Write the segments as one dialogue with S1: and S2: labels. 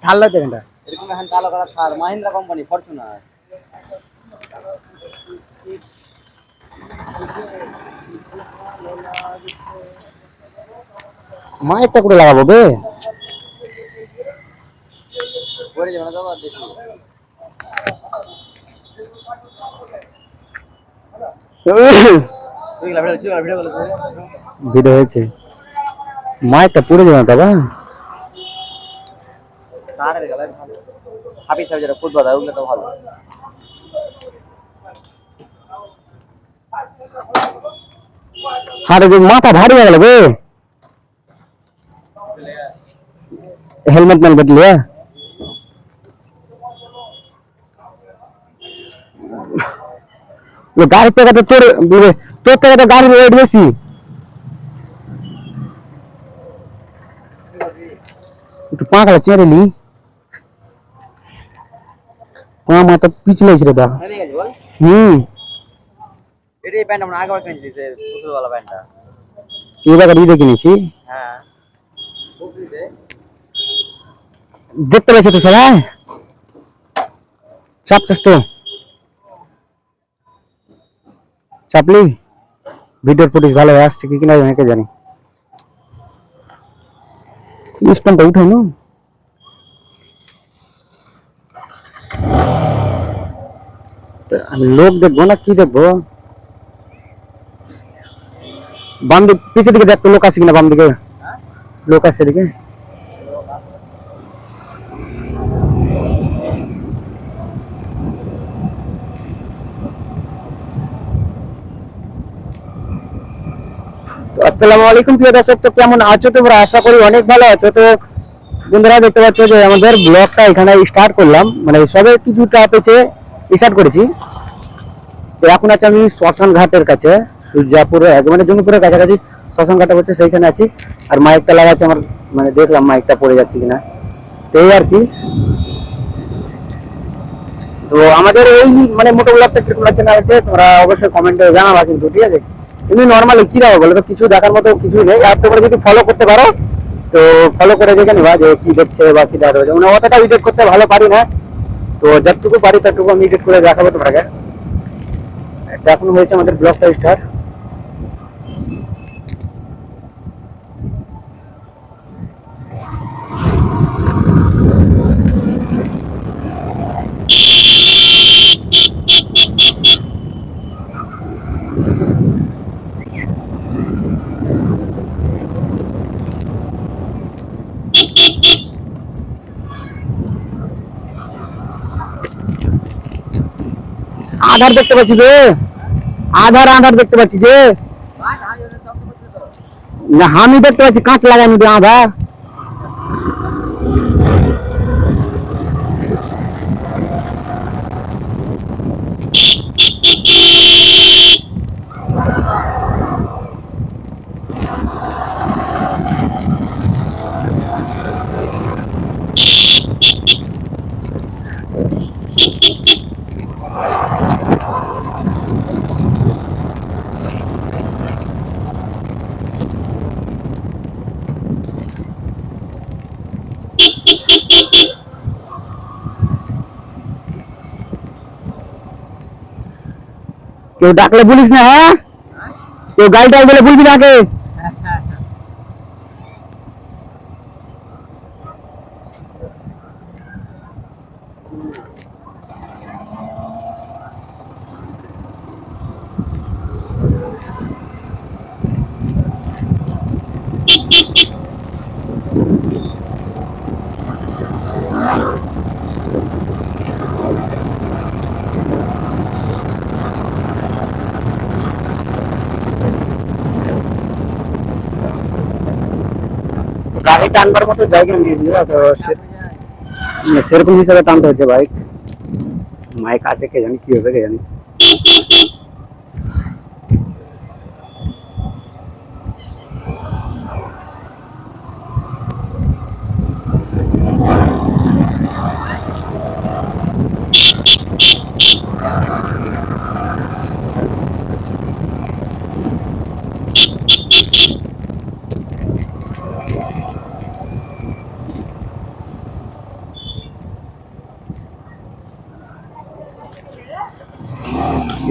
S1: থার লাগছে এখানটা।
S2: এরকম এখন কালো কালার থার মাহিন্দ্রা কোম্পানি ফরচুনার।
S1: মাইকটা করে লাগাবো বে।
S2: পরে যাবে না তো আবার দেখি।
S1: ভিডিও হয়েছে, মাইকটা পুড়ে যাবে না বাবা।
S2: তারের গলায় ভালো হাবি সাহেব যেটা ফুটবল হয় ওগুলো তো ভালো।
S1: আরে মাথা ভারী হয়ে গেল বে, হেলমেট মেলমেট লিয়া। গাড়ির থেকে তো তোর তোর থেকে তো গাড়ির ওয়েট বেশি। একটু পাঁকড়া চেড়ে নি, পা মাথা পিছলেছে রে বা। হুম,
S2: এটাই প্যান্ট আমরা আগেবার কিনেছি যে পুতুলওয়ালা প্যান্টটা।
S1: এবার ঈদে কিনেছি।
S2: হ্যাঁ
S1: দেখতে পাচ্ছি তো সবাই চাপছিস তো, চাপলি ভিডিওর ফুটেজ ভালো আসছে কি কিনা কে জানি। স্ট্যান্ডটা উঠে নো, আমি লোক দেখবো না কি দেখবো। বাম দিক পিছের দিকে দেখতো লোক আছে কিনা, বাম দিকে লোক আছে এদিকে। তো আসসালামু আলাইকুম প্রিয় দর্শক, তো কেমন আছো তোমরা? আশা করি অনেক ভালো আছো। তো বন্ধুরা দেখতে পাচ্ছ যে আমাদের ব্লগটা এখানে স্টার্ট করলাম, মানে সবে কিছুটা পেছে স্টার্ট করেছি। তো এখন আছে আমি শ্মশান ঘাটের কাছে, সূর্যাপুরে মানে জঙ্গিপুরের কাছাকাছি শ্মশান ঘাটটা হচ্ছে, সেইখানে আছি। আর মাইকটা লাগাচ্ছে আমার, মানে দেখলাম মাইকটা পড়ে যাচ্ছে কিনা, তো এই আর কি। তো আমাদের এই মানে মোটো ব্লগটা কিরকম লাগছে না লাগছে তোমরা অবশ্যই কমেন্টে জানাবা কিন্তু, ঠিক আছে? এমনি নর্মালি কি রাখবো বলো তো, কিছু দেখার মতো কিছুই নেই। আর তোমরা যদি ফলো করতে পারো তো ফলো করে দেখে নিবা যে কি দেখছে বা কি দেখা যাচ্ছে। মানে অতটা এডিট করতে ভালো পারি না, তো যতটুকু পারি ততটুকু আমি এডিট করে দেখাবো তোমাকে। এখন হয়েছে আমাদের ব্লগটা স্টার্ট। আধার দেখতে পাচ্ছি যে, আধার আধার দেখতে পাচ্ছি যে, না আমি দেখতে পাচ্ছি কাঁচ লাগাইনি যে আধার। কেউ ডাকলে বলিস না, হ্যাঁ? কেউ গাড়িটা বলে বলবি না আগে। গাড়ি টানবার মতো জায়গা নিয়ে দিল, তো সেরকম হিসাবে টানতে হচ্ছে বাইক। মাইক আছে কে জানি কি হবে কে জানি।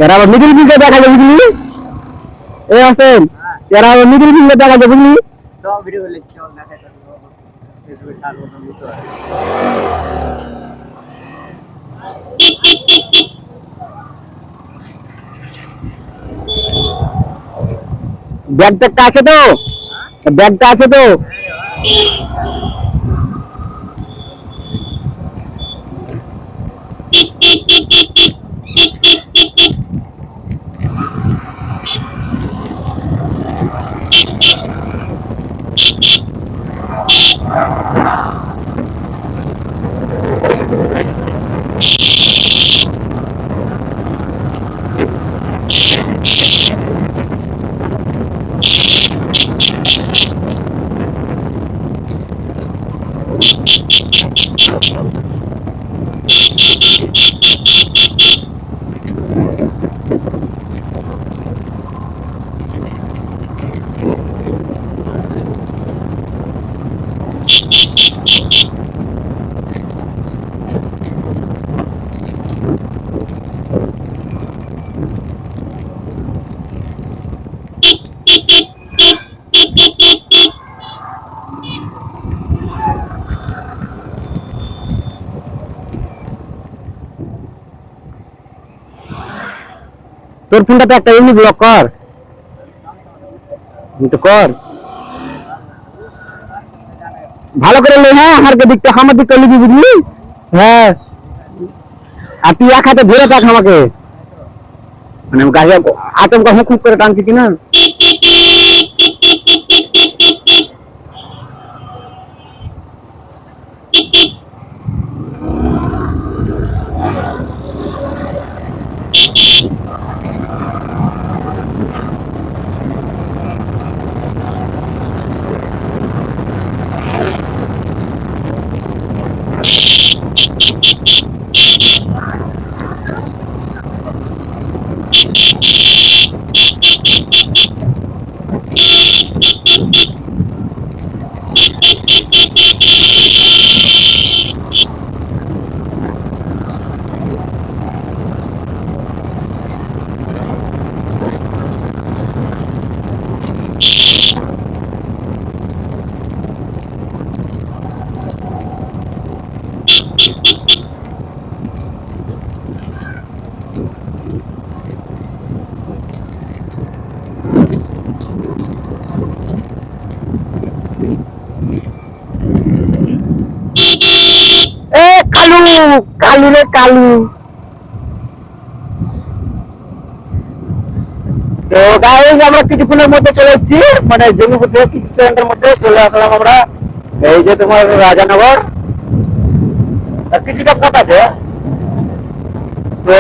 S1: এরা আবার মিডিল ফিঙ্গার দেখা যায় বুঝলি, এ আছেন এরা আবার মিডিল ফিঙ্গার দেখা যায় বুঝলি।
S2: সব ভিডিও করলে চল দেখাই তো ফেসবুকে ছাড়বো তো বুঝতে পারছি।
S1: ব্যাগটা আছে তো, ব্যাগটা আছে তো। তোর ফোনটা তো একটা এমনি ব্লক কর, তো কর ভালো করে লে। হ্যাঁ আমার দিকটা, আমার দিকটা লিবি বুঝলি। হ্যাঁ আর তুই এক হাতে ধরে থাক আমাকে, মানে গাড়ি আচমকা হুক হুক করে টানছি কিনা। এ কালু, কালু রে কালু। তো গাইস আমরা কিছুক্ষণের মধ্যে চলে এসেছি, মানে জমিপুর থেকে কিছু সেকেন্ডের মধ্যে চলে আসলাম আমরা এই যে তোমার রাজানগর। আর কিছুটা পথ আছে, তো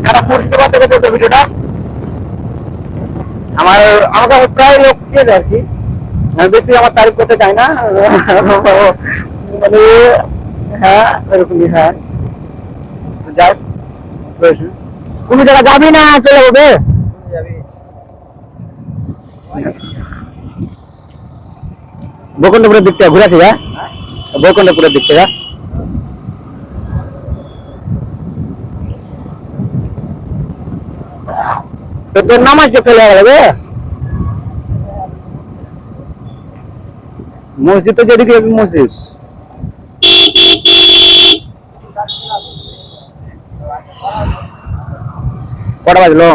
S1: যারা পরিচিত করতে গেছে ভিডিওটা আমার, আমাকে প্রায় লোক চেনে আর কি, আমি বেশি আমার তারিফ করতে চাই না মানে হ্যাঁ এরকমই। হ্যাঁ যাই কোনো জায়গা যাবি না চলে যাবে
S2: যাবি
S1: বৈকুণ্ঠপুরের দিক থেকে ঘুরে আসি। হ্যাঁ বৈকুণ্ঠপুরের দিক থেকে তো তোর নামাজ যে ফেলে গেলে মসজিদ, তো যেদিকে মসজিদ কটা বাজলো?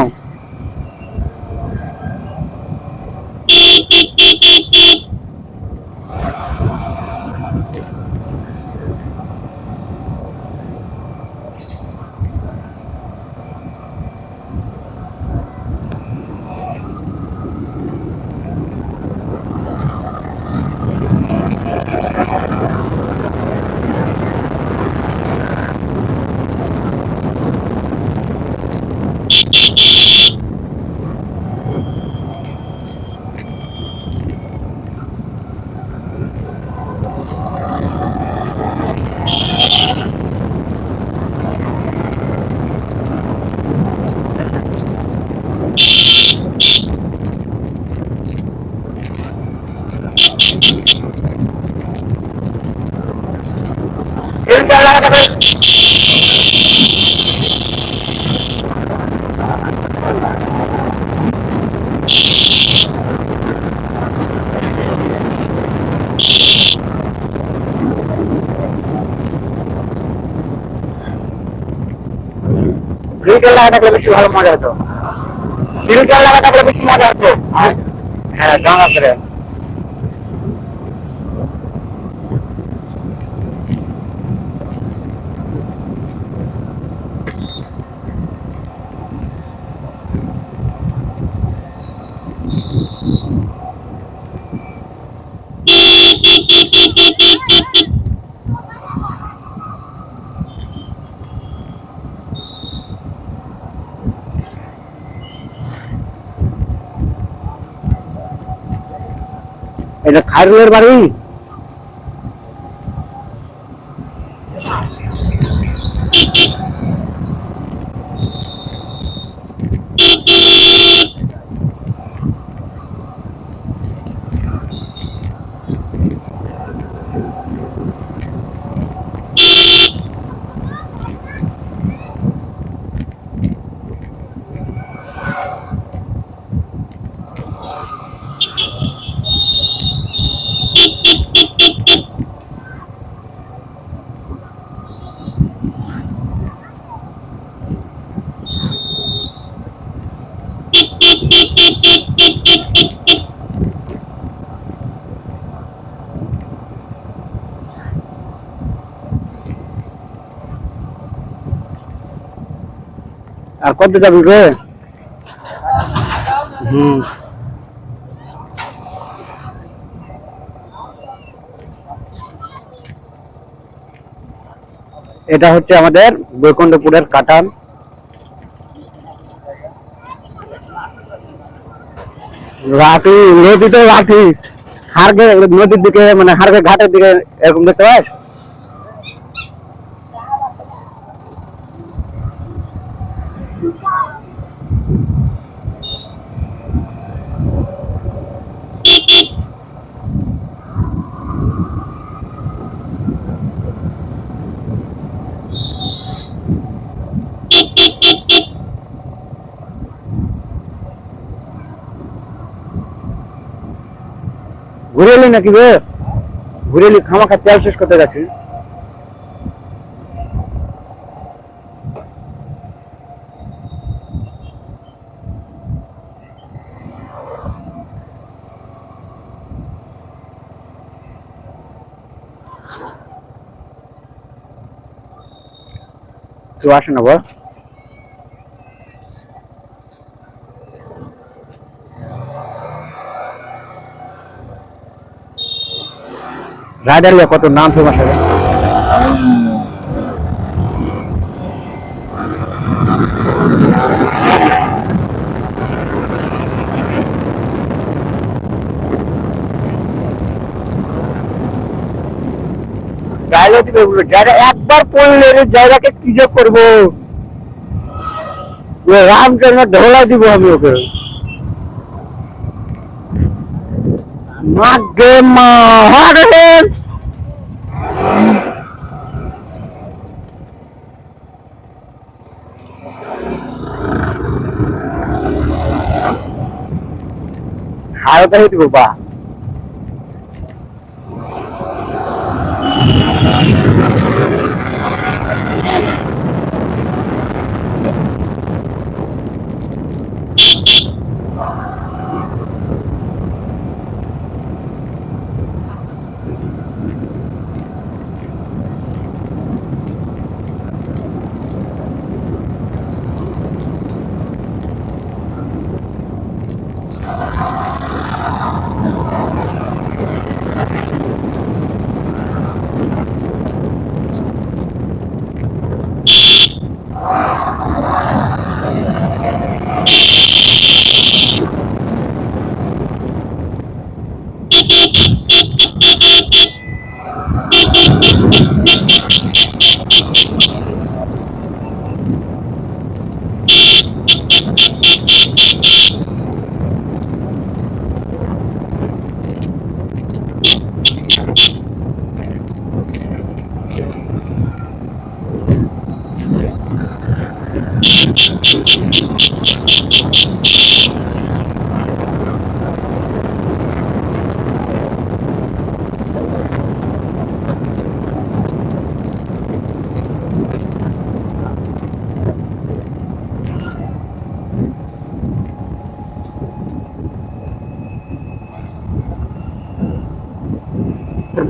S1: ফিল্টার লাগা থাকলে বেশি ভালো মজা হতো। ফিল্টার লাগা থাকলে বেশি মজা হতো। হ্যাঁ ডাঙা করে। এটা খায়রুলের বাড়ি। আর কত যাবি রে? হুম। এটা হচ্ছে আমাদের বৈকুণ্ঠপুরের কাটান। রাঠি নদীতে রাঠি হারগে নদীর দিকে মানে হারগে ঘাটের দিকে এরকম দেখতে পাস। ঘুরে এলি নাকি রে? ঘুরে এলি খামাখা তেল শেষ করতে গেছি। কেউ আসে না বল। রাইডার কত নাম ফেমাস হবে। গাইলে দিবে বলে জায়গা একবার পড়লে জায়গাকে কি যে করবো। রামচন্দ্র ঢোলাই দিব আমি ওকে। মাগে মা হারে। হারতে দিব বা।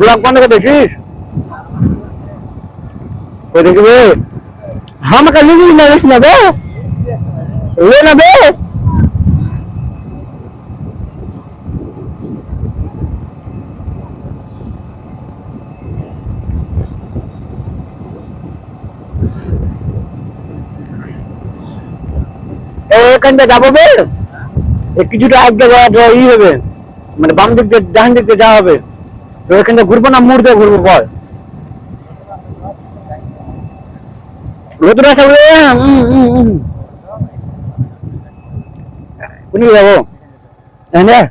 S1: ব্লগ বন্ধ করে দিয়েছিস কই দেখবে আমাকে নিজে না বেশ না বে লে না বে এখানটা যাবো বে কিছুটা আগে ই হবে মানে বাম দিক দিয়ে ডান দিক দিয়ে যাওয়া হবে তো এখানটা ঘুরবো না মুড় দিয়ে ঘুরবো বল রোদরা সব কোনি যাবো হ্যাঁ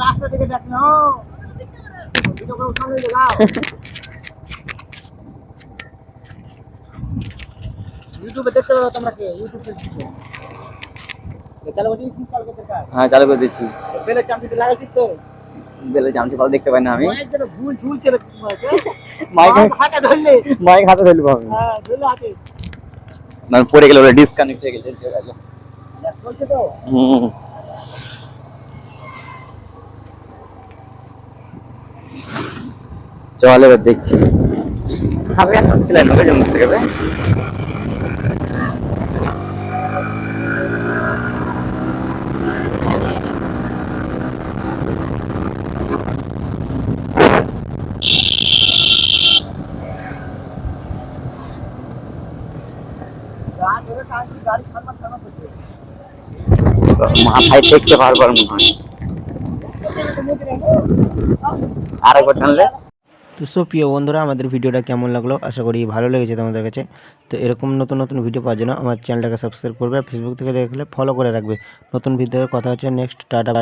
S1: রাস্তা থেকে দেখ না ভিডিও করে উঠানো যাও ইউটিউবে দেখতে পারো তোমরা কে ইউটিউব ফেসবুকে চালু করে দিয়েছিস কালকে দরকার
S2: হ্যাঁ চালু করে দিচ্ছি
S1: বেলের চামচিটা লাগাইছিস তো
S2: বেলে জামটি ভালো দেখতে পাই না আমি
S1: মাইক যেন ভুল ঝুলছে রে
S2: মাইক
S1: হাতে ধরলে
S2: মাইক হাতে ধরবো আমি
S1: হ্যাঁ ধরলে হাতে
S2: না পড়ে গেল ডিসকানেক্ট হয়ে গেছে
S1: চলছে তো
S2: হুম চল এবার দেখছি খাবে এখন চলে নবে জন্য থেকে
S1: গাড়ি খারাপ খারাপ হচ্ছে
S2: মাথায় দেখতে পারবার মনে হয় আরেকবার টানলে
S3: তো সো প্রিয় বন্ধুরা আমাদের ভিডিওটা কেমন লাগলো আশা করি ভালো লেগেছে তোমাদের কাছে তো এরকম নতুন নতুন ভিডিও পাওয়ার জন্য আমার চ্যানেলটাকে সাবস্ক্রাইব করবে আর ফেসবুক থেকে দেখলে ফলো করে রাখবে নতুন ভিডিওর কথা হচ্ছে নেক্সট টাটা।